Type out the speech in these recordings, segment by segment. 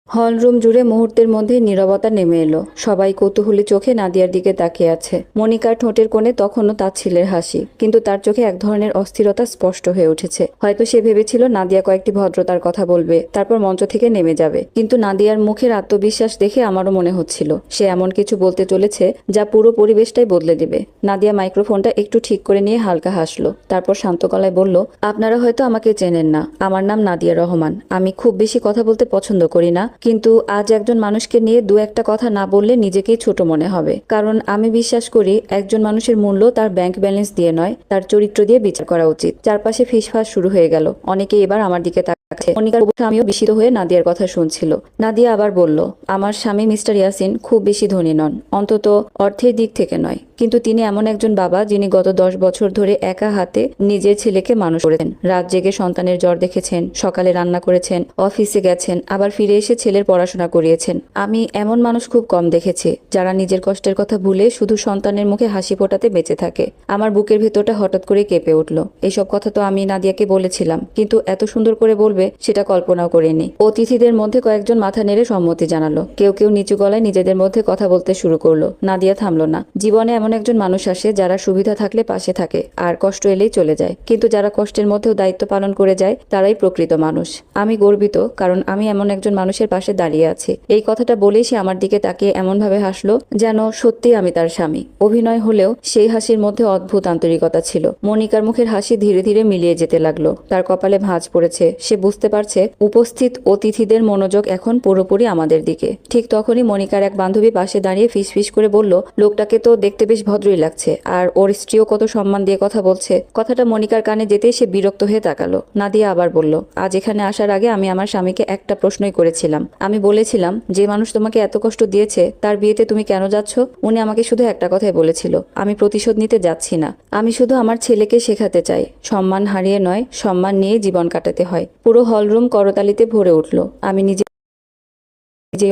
Hall room জুড়ে মুহূর্তের মধ্যেই নীরবতা নেমে এলো। সবাই কৌতূহলী চোখে নাদিয়ার দিকে তাকিয়ে আছে। মনিকার ঠোঁটের কোণে তখনও তাচ্ছিল্যের হাসি, কিন্তু তার চোখে এক ধরনের অস্থিরতা স্পষ্ট হয়ে উঠেছে। হয়তো সে ভেবেছিল নাদিয়া কয়েকটি ভদ্রতার কথা বলবে, তারপর মঞ্চ থেকে নেমে যাবে। কিন্তু নাদিয়ার মুখের আত্মবিশ্বাস দেখে আমারও মনে হচ্ছিল সে এমন কিছু বলতে চলেছে যা পুরো পরিবেশটাই বদলে দেবে। নাদিয়া মাইক্রোফোনটা একটু ঠিক করে নিয়ে হালকা হাসলো, তারপর শান্ত গলায় বলল, আপনারা হয়তো আমাকে চেনেন না, আমার নাম নাদিয়া রহমান। আমি খুব বেশি কথা বলতে পছন্দ করি না, কিন্তু আজ একজন মানুষকে নিয়ে দু একটা কথা না বললে নিজেকেই ছোট মনে হবে। কারণ আমি বিশ্বাস করি একজন মানুষের মূল্য তার ব্যাংক ব্যালেন্স দিয়ে নয়, তার চরিত্র দিয়ে বিচার করা উচিত। চারপাশে ফিসফাস শুরু হয়ে গেল। অনেকে এবার আমার দিকে তাকাচ্ছে। মনিকার স্বামীও বিস্মিত হয়ে নাদিয়ার কথা শুনছিল। নাদিয়া আবার বলল, আমার স্বামী মিস্টার ইয়াসিন খুব বেশি ধনী নন, অন্তত অর্থের দিক থেকে নয়, কিন্তু তিনি এমন একজন বাবা যিনি গত 10 বছর ধরে একা হাতে নিজের ছেলেকে মানুষ করেছেন। রাত জেগে সন্তানের জ্বর দেখেছেন, সকালে রান্না করেছেন, অফিসে গেছেন, আবার ফিরে এসে ছেলের পড়াশোনা করিয়েছেন। আমি এমন মানুষ খুব কম দেখেছি যারা নিজের কষ্টের কথা ভুলে শুধু সন্তানের মুখে হাসি ফোটাতে বেঁচে থাকে। আমার বুকের ভেতরটা হঠাৎ করে কেঁপে উঠল। এইসব কথা তো আমি নাদিয়াকে বলেছিলাম, কিন্তু এত সুন্দর করে বলবে সেটা কল্পনাও করিনি। অতিথিদের মধ্যে কয়েকজন মাথা নেড়ে সম্মতি জানালো। কেউ কেউ নিচু গলায় নিজেদের মধ্যে কথা বলতে শুরু করলো। নাদিয়া থামলো না। জীবনে এমন একজন মানুষ আসে যারা সুবিধা থাকলে পাশে থাকে আর কষ্ট এলেই চলে যায়, কিন্তু যারা কষ্টের মধ্যেও দায়িত্ব পালন করে যায় তারাই প্রকৃত মানুষ। আমি গর্বিত, কারণ আমি এমন একজন মানুষের পাশে দাঁড়িয়ে আছি। এই কথাটা বলেই সে আমার দিকে তাকিয়ে এমনভাবে হাসলো যেন সত্যি আমি তার স্বামী। অভিনয় হলেও সেই হাসির মধ্যে অদ্ভুত আন্তরিকতা ছিল। মনিকার মুখের হাসি ধীরে ধীরে মিলিয়ে যেতে লাগলো। তার কপালে ভাঁজ পড়েছে। সে বুঝতে পারছে উপস্থিত অতিথিদের মনোযোগ এখন পুরোপুরি আমাদের দিকে। ঠিক তখনই মনিকার এক বান্ধবী পাশে দাঁড়িয়ে ফিসফিস করে বলল, লোকটাকে তো দেখতে বেশ ভদ্রই লাগছে, আর ওর স্ত্রীও কত সম্মান দিয়ে কথা বলছে। কথাটা মনিকার কানে যেতেই সে বিরক্ত হয়ে তাকালো। নাদিয়া আবার বলল, আজ এখানে আসার আগে আমি আমার স্বামীকে একটা প্রশ্নই করেছিলাম। আমি বলেছিলাম, যে মানুষ তোমাকে এত কষ্ট দিয়েছে তার বিয়েতে তুমি কেন যাচ্ছ? উনি আমাকে শুধু একটা কথাই বলেছিল, আমি প্রতিশোধ নিতে যাচ্ছি না, আমি শুধু আমার ছেলেকে শেখাতে চাই সম্মান হারিয়ে নয়, সম্মান নিয়ে জীবন কাটাতে হয়। পুরো হলরুম করতালিতে ভরে উঠল। আমি নিজেই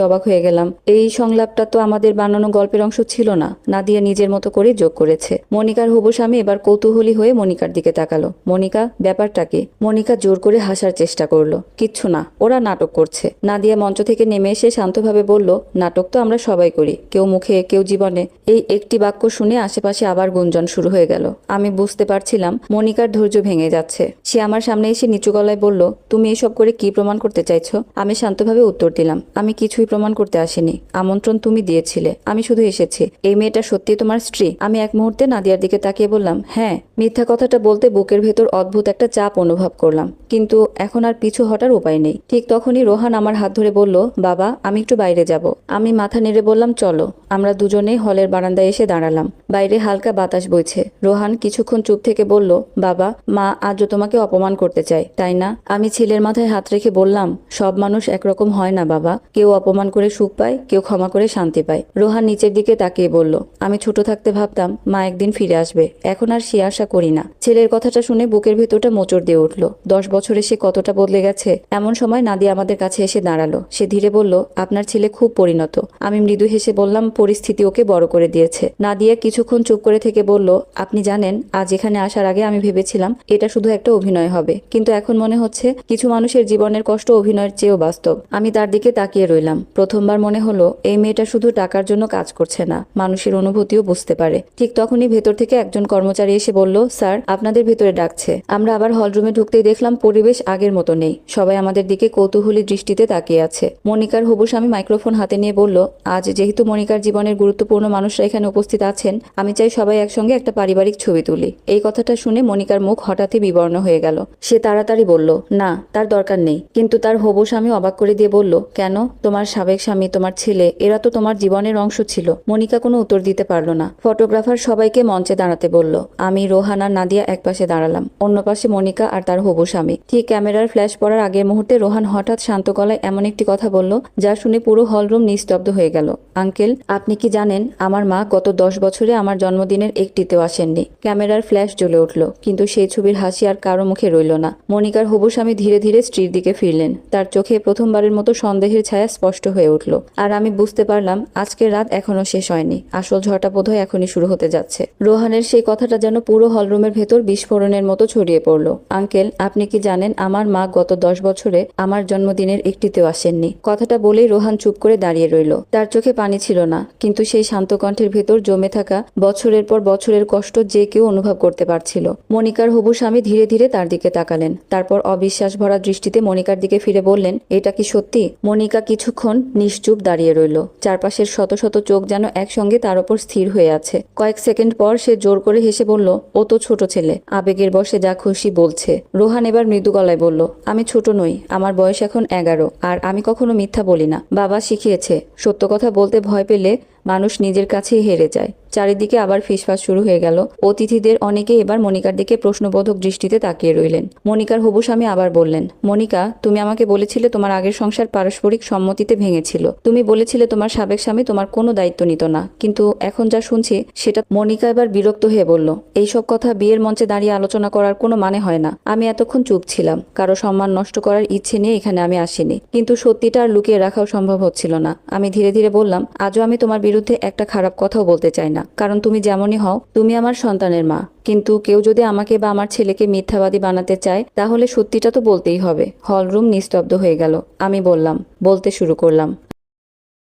অবাক হয়ে গেলাম। এই সংলাপটা তো আমাদের বানানো গল্পের অংশ ছিল না। নাদিয়া নিজের মতো করে যোগ করেছে। মনিকার হবু স্বামী এবার কৌতূহলী হয়ে মনিকার দিকে তাকালো। মনিকা, ব্যাপারটা কি? মনিকা জোর করে হাসার চেষ্টা করলো। কিচ্ছু না, ওরা নাটক করছে। নাদিয়া মঞ্চ থেকে নেমে এসে শান্তভাবে বলল, নাটক তো আমরা সবাই করি, কেউ মুখে কেউ জীবনে। এই একটি বাক্য শুনে আশেপাশে আবার গুঞ্জন শুরু হয়ে গেল। আমি বুঝতে পারছিলাম মনিকার ধৈর্য ভেঙে যাচ্ছে। সে আমার সামনে এসে নিচু গলায় বলল, তুমি এসব করে কি প্রমাণ করতে চাইছো? আমি শান্তভাবে উত্তর দিলাম, আমি কিছুই প্রমাণ করতে আসিনি। আমন্ত্রণ তুমি দিয়েছিলে, আমি শুধু এসেছি। এই মেয়েটা সত্যি তোমার স্ত্রী? আমি এক মুহূর্তে নাদিয়ার দিকে তাকিয়ে বললাম, হ্যাঁ। মিথ্যা কথাটা বলতে বুকের ভেতর অদ্ভুত একটা চাপ অনুভব করলাম, কিন্তু এখন আর পিছু হটার উপায় নেই। ঠিক তখনই রোহান আমার হাত ধরে বলল, বাবা, আমি একটু বাইরে যাব। আমি মাথা নেড়ে বললাম, চলো। আমরা দুজনেই হলের বারান্দায় এসে দাঁড়ালাম। বাইরে হালকা বাতাস বইছে। রোহান কিছুক্ষণ চুপ থেকে বলল, বাবা, মা আজও তোমাকে অপমান করতে চায়, তাই না? আমি ছেলের মাথায় হাত রেখে বললাম, সব মানুষ একরকম হয় না বাবা। কেউ অপমান করে সুখ পায়, কেউ ক্ষমা করে শান্তি পায়। রোহান নিচের দিকে তাকিয়ে বলল, আমি ছোট থাকতে ভাবতাম মা একদিন ফিরে আসবে, এখন আর সে আশা করি না। ছেলের কথাটা শুনে বুকের ভেতরটা মোচড় দিয়ে উঠল। 10 বছরে সে কতটা বদলে গেছে। এমন সময় নাদিয়া আমাদের কাছে এসে দাঁড়ালো। সে ধীরে বলল, আপনার ছেলে খুব পরিণত। আমি মৃদু হেসে বললাম, পরিস্থিতি ওকে বড় করে দিয়েছে। নাদিয়া কিছুক্ষণ চুপ করে থেকে বলল, আপনি জানেন, আজ এখানে আসার আগে আমি ভেবেছিলাম এটা শুধু একটা অভিনয় হবে, কিন্তু এখন মনে হচ্ছে কিছু মানুষের জীবনের কষ্ট অভিনয়ের চেয়েও বাস্তব। আমি তার দিকে তাকিয়ে রইলাম। প্রথমবার মনে হলো এই মেয়েটা শুধু টাকার জন্য কাজ করছে না, মানুষের অনুভূতিও বুঝতে পারে। ঠিক তখনই ভেতর থেকে একজন কর্মচারী এসে বলল, স্যার, আপনাদের ভেতরে ডাকছে। আমরা আবার হলরুমে ঢুকতেই দেখলাম পরিবেশ আগের মতো নেই। সবাই আমাদের দিকে কৌতূহলী দৃষ্টিতে তাকিয়ে আছে। মনিকার হবু স্বামী মাইক্রোফোন হাতে নিয়ে বলল, আজ যেহেতু মনিকার জীবনের গুরুত্বপূর্ণ মানুষরা এখানে উপস্থিত আছেন, আমি চাই সবাই একসঙ্গে একটা পারিবারিক ছবি তুলি। এই কথাটা শুনে মনিকার মুখ হঠাৎই বিবর্ণ হয়ে গেল। সে তাড়াতাড়ি বলল, না, তার দরকার নেই। কিন্তু তার হবু স্বামী অবাক করে দিয়ে বলল, কেন? তোমার সাবেক স্বামী, তোমার ছেলে, এরা তো তোমার জীবনের অংশ ছিল। মনিকা কোনো উত্তর দিতে পারল না। ফটোগ্রাফার সবাইকে মঞ্চে দাঁড়াতে বলল। আমি, রোহান আর নাদিয়া এক পাশে দাঁড়ালাম, অন্য পাশে মনিকা আর তার হবু স্বামী। ঠিক ক্যামেরার ফ্ল্যাশ পড়ার আগের মুহূর্তে রোহান হঠাৎ শান্ত গলায় এমন একটি কথা বলল যা শুনে পুরো হলরুম নিস্তব্ধ হয়ে গেল। আঙ্কেল, আপনি কি জানেন আমার মা গত 10 বছরে আমার জন্মদিনের একটিতেও আসেননি? ক্যামেরার ফ্ল্যাশ জ্বলে উঠল, কিন্তু সেই ছবির হাসি আর কারো মুখে রইল না। মনিকার হবু স্বামী ধীরে ধীরে স্ত্রীর দিকে ফিরলেন। তার চোখে প্রথমবারের মতো সন্দেহের ছায়া স্পষ্ট স্পষ্ট হয়ে উঠল। আর আমি বুঝতে পারলাম আজকের রাত এখনো শেষ হয়নি, আসল ঝড়টা বোধহয় এখনই শুরু হতে যাচ্ছে। রোহানের সেই কথাটা যেন পুরো হলরুমের ভেতর বিস্ফোরণের মতো ছড়িয়ে পড়ল। আঙ্কেল, আপনি কি জানেন আমার মা গত 10 বছরে আমার জন্মদিনের একটিতেও আসেননি। কথাটা বলেই রোহান চুপ করে দাঁড়িয়ে রইল। তার চোখে পানি ছিল না, কিন্তু সেই শান্ত কণ্ঠের ভেতর জমে থাকা বছরের পর বছরের কষ্ট যে কেউ অনুভব করতে পারছিল। মনিকার হবু স্বামী ধীরে ধীরে তার দিকে তাকালেন, তারপর অবিশ্বাস ভরা দৃষ্টিতে মনিকার দিকে ফিরে বললেন, এটা কি সত্যি? মনিকা কিছুক্ষণ নিশ্চুপ দাঁড়িয়ে রইল। চারপাশের শত শত চোখ যেন একসঙ্গে তার উপর স্থির হয়ে আছে। কয়েক সেকেন্ড পর সে জোর করে হেসে বলল, ও তো ছোট ছেলে, আবেগের বশে যা খুশি বলছে। রোহান এবার মৃদু গলায় বলল, আমি ছোট নই, আমার বয়স এখন 11, আর আমি কখনো মিথ্যা বলি না। বাবা শিখিয়েছে, সত্য কথা বলতে ভয় পেলে মানুষ নিজের কাছেই হেরে যায়। চারিদিকে আবার ফিসফাস শুরু হয়ে গেল। অতিথিদের অনেকে এবার মনিকার দিকে প্রশ্নবোধক দৃষ্টিতে তাকিয়ে রইলেন। মনিকার হবু স্বামী আবার বললেন, মনিকা, তুমি আমাকে বলেছিলে তোমার আগের সংসার পারস্পরিক সম্মতিতে ভেঙেছিল। তুমি বলেছিলে তোমার সাবেক স্বামী তোমার কোনো দায়িত্ব নিত না, কিন্তু এখন যা শুনছি সেটা। মনিকা এবার বিরক্ত হয়ে বলল, এইসব কথা বিয়ের মঞ্চে দাঁড়িয়ে আলোচনা করার কোনো মানে হয় না। আমি এতক্ষণ চুপ ছিলাম, কারো সম্মান নষ্ট করার ইচ্ছে নিয়ে এখানে আমি আসিনি, কিন্তু সত্যিটা আর লুকিয়ে রাখাও সম্ভব হচ্ছিল না। আমি ধীরে ধীরে বললাম, আজও আমি তোমার বিরুদ্ধে একটা খারাপ কথাও বলতে চাই না, কারণ তুমি যেমনই হও, তুমি আমার সন্তানের মা। কিন্তু কেউ যদি আমাকে বা আমার ছেলেকে মিথ্যাবাদী বানাতে চায়, তাহলে সত্যিটা তো বলতেই হবে। হলরুম নিস্তব্ধ হয়ে গেল। আমি বলতে শুরু করলাম,